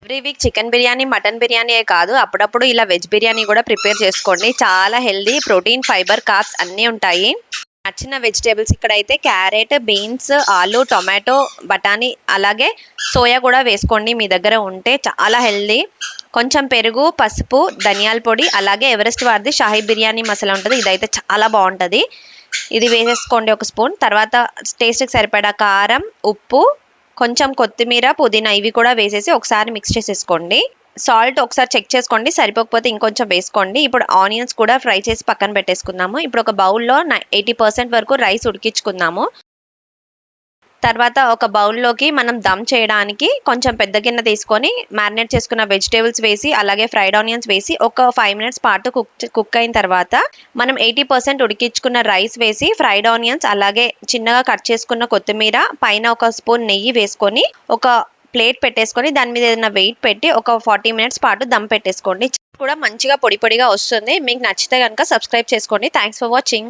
Every week chicken biryani, mutton బిర్యానీయే కాదు అప్పుడప్పుడు ఇలా వెజ్ బిర్యానీ కూడా ప్రిపేర్ చేసుకోండి. చాలా హెల్దీ, ప్రోటీన్, ఫైబర్, కార్బ్స్ అన్నీ ఉంటాయి. నచ్చిన వెజిటేబుల్స్ ఇక్కడైతే క్యారెట్, బీన్స్, ఆలు, టొమాటో, బఠానీ అలాగే సోయా కూడా వేసుకోండి మీ దగ్గర ఉంటే. చాలా హెల్దీ. కొంచెం పెరుగు, పసుపు, ధనియాల పొడి అలాగే ఎవరెస్ట్ వారిది షాహీ బిర్యానీ మసాలా ఉంటుంది. ఇదైతే చాలా బాగుంటుంది. ఇది వేసేసుకోండి ఒక స్పూన్. తర్వాత టేస్ట్కి సరిపడా కారం, ఉప్పు, కొంచెం కొత్తిమీర, పుదీనా ఇవి కూడా వేసేసి ఒకసారి మిక్స్ చేసేసుకోండి. సాల్ట్ ఒకసారి చెక్ చేసుకోండి, సరిపోకపోతే ఇంకొంచెం వేసుకోండి. ఇప్పుడు ఆనియన్స్ కూడా ఫ్రై చేసి పక్కన పెట్టేసుకుందాము. ఇప్పుడు ఒక బౌల్లో 80% వరకు రైస్ ఉడికించుకుందాము. తర్వాత ఒక బౌల్లోకి మనం దమ్ చేయడానికి కొంచెం పెద్ద గిన్నె తీసుకొని మ్యారినేట్ చేసుకున్న వెజిటేబుల్స్ వేసి అలాగే ఫ్రైడ్ ఆనియన్స్ వేసి ఒక 5 మినిట్స్ పాటు కుక్ అయిన తర్వాత మనం 80% ఉడికించుకున్న రైస్ వేసి ఫ్రైడ్ ఆనియన్స్ అలాగే చిన్నగా కట్ చేసుకున్న కొత్తిమీర పైన ఒక స్పూన్ నెయ్యి వేసుకొని ఒక ప్లేట్ పెట్టేసుకొని దాని మీద ఏదైనా వెయిట్ పెట్టి ఒక 40 మినిట్స్ పాటు దమ్ పెట్టేసుకోండి. కూడా మంచిగా పొడి పొడిగా వస్తుంది. మీకు నచ్చితే కనుక సబ్స్క్రైబ్ చేసుకోండి. Thanks for watching.